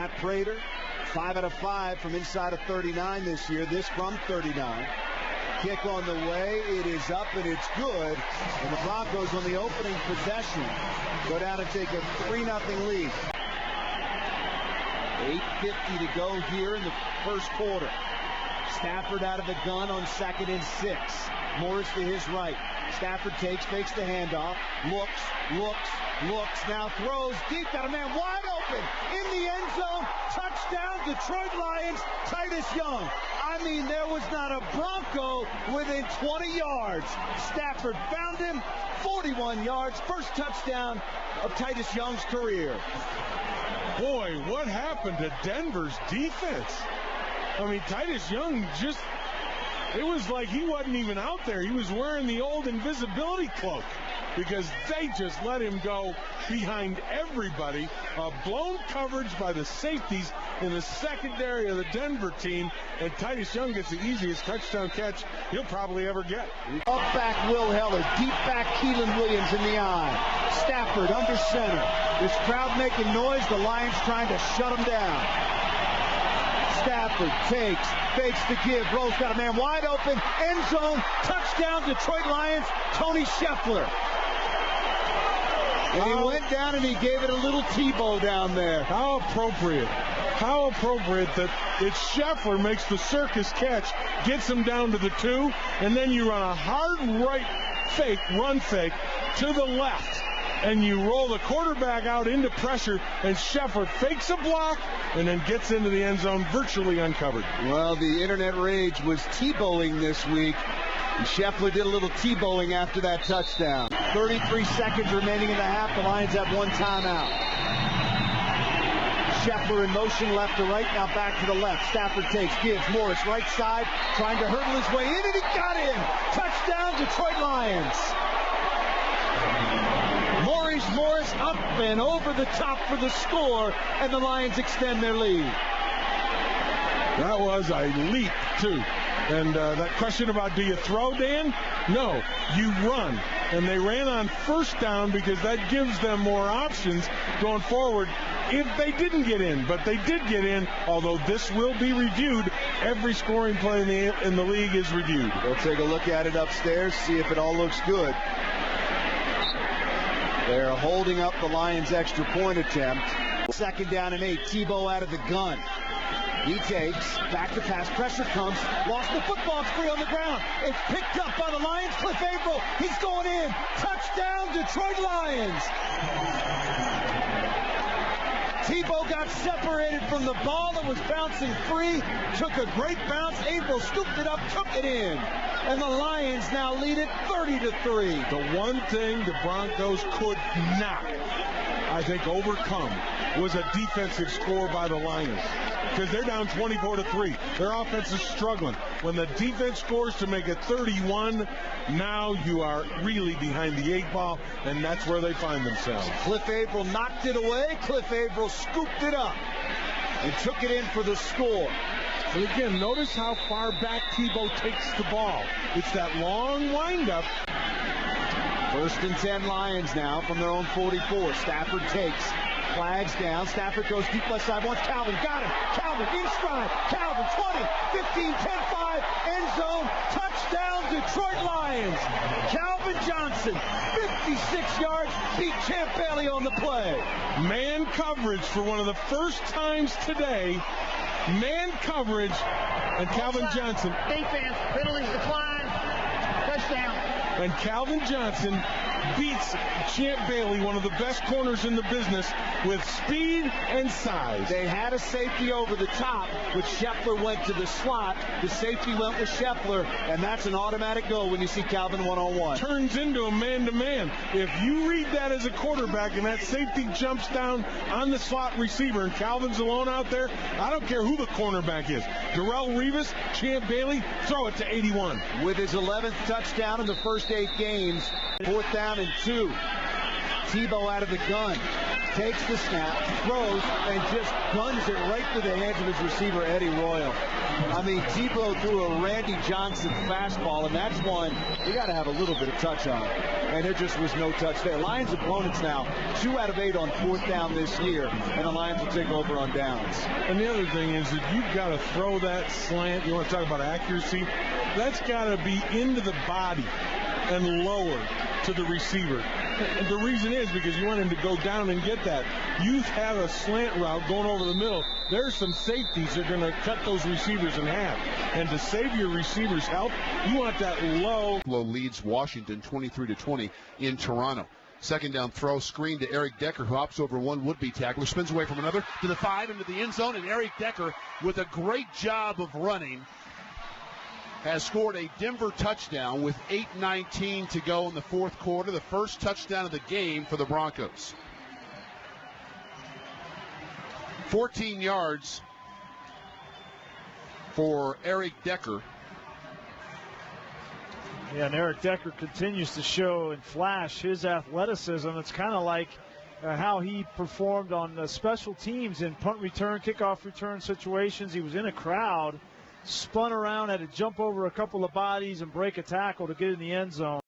Matt Prater, 5 out of 5 from inside of 39 this year. This from 39. Kick on the way. It is up and it's good. And the Broncos on the opening possession go down and take a 3-0 lead. 8:50 to go here in the first quarter. Stafford out of the gun on 2nd and 6. Morris to his right. Stafford takes, fakes the handoff, looks, now throws deep, got a man wide open in the end zone. Touchdown, Detroit Lions, Titus Young. I mean, there was not a Bronco within 20 yards. Stafford found him, 41 yards, first touchdown of Titus Young's career. Boy, what happened to Denver's defense? I mean, Titus Young just, it was like he wasn't even out there. He was wearing the old invisibility cloak because they just let him go behind everybody. Blown coverage by the safeties in the secondary of the Denver team, and Titus Young gets the easiest touchdown catch he'll probably ever get. Up back Will Heller, deep back Keelan Williams in the eye. Stafford under center. This crowd making noise, the Lions trying to shut them down. Stafford takes, fakes the give, rolls, got a man wide open, end zone, touchdown, Detroit Lions, Tony Scheffler. And he went down and he gave it a little Tebow down there. How appropriate that it's Scheffler makes the circus catch, gets him down to the 2, and then you run a hard right fake, run fake to the left. And you roll the quarterback out into pressure, and Scheffler fakes a block and then gets into the end zone virtually uncovered. Well, the internet rage was Tebowing this week, and Scheffler did a little Tebowing after that touchdown. 33 seconds remaining in the half. The Lions have one timeout. Scheffler in motion left to right, now back to the left. Stafford takes, gives, Morris right side, trying to hurdle his way in, and he got in. Touchdown, Detroit Lions. Morris up and over the top for the score, and the Lions extend their lead. That was a leap, too. And that question about do you throw, Dan? No, you run. And they ran on first down because that gives them more options going forward if they didn't get in. But they did get in, although this will be reviewed. Every scoring play in the league is reviewed. We'll take a look at it upstairs, see if it all looks good. They're holding up the Lions' extra point attempt. 2nd down and 8. Tebow out of the gun. He takes, back to pass, pressure comes, lost the football, it's free on the ground. It's picked up by the Lions. Cliff Averill, he's going in. Touchdown, Detroit Lions. Tebow got separated from the ball that was bouncing free, took a great bounce. Averill scooped it up, took it in. And the Lions now lead it 30-3. The one thing the Broncos could not, I think, overcome was a defensive score by the Lions. Because they're down 24-3. Their offense is struggling. When the defense scores to make it 31, now you are really behind the 8 ball, and that's where they find themselves. Cliff Averill knocked it away. Cliff Averill scooped it up and took it in for the score. And again, notice how far back Tebow takes the ball. It's that long windup. 1st and 10 Lions now from their own 44. Stafford takes. Flags down. Stafford goes deep left side. Wants Calvin. Got him. Calvin in stride. Calvin 20, 15, 10, 5. End zone. Touchdown, Detroit Lions. Calvin Johnson, 56 yards. Beat Champ Bailey on the play. Man coverage for one of the first times today. Man coverage. And Calvin Johnson. Defense. Penalties decline. Touchdown. And Calvin Johnson beats Champ Bailey, one of the best corners in the business, with speed and size. They had a safety over the top, but Scheffler went to the slot. The safety went with Scheffler, and that's an automatic go when you see Calvin one-on-one. Turns into a man-to-man. If you read that as a quarterback and that safety jumps down on the slot receiver and Calvin's alone out there, I don't care who the cornerback is. Darrelle Revis, Champ Bailey, throw it to 81. With his 11th touchdown in the first 8 games, 4th down and 2. Tebow out of the gun, takes the snap, throws, and just guns it right through the hands of his receiver, Eddie Royal. I mean, Tebow threw a Randy Johnson fastball, and that's one you got to have a little bit of touch on. and there just was no touch there. Lions opponents now 2 out of 8 on 4th down this year, and the Lions will take over on downs. And the other thing is that you've got to throw that slant. You want to talk about accuracy? That's got to be into the body and lower to the receiver. And the reason is because you want him to go down and get that. You have a slant route going over the middle. There's some safeties that are going to cut those receivers in half. And to save your receivers' health, you want that low. Leads Washington 23-20 in Toronto. Second down throw, screen to Eric Decker, who hops over one would-be tackler, spins away from another, to the 5, into the end zone, and Eric Decker, with a great job of running, has scored a Denver touchdown with 8:19 to go in the 4th quarter, the first touchdown of the game for the Broncos. 14 yards for Eric Decker. Yeah, and Eric Decker continues to show and flash his athleticism. It's kind of like how he performed on special teams in punt return, kickoff return situations. He was in a crowd, spun around, had to jump over a couple of bodies and break a tackle to get in the end zone.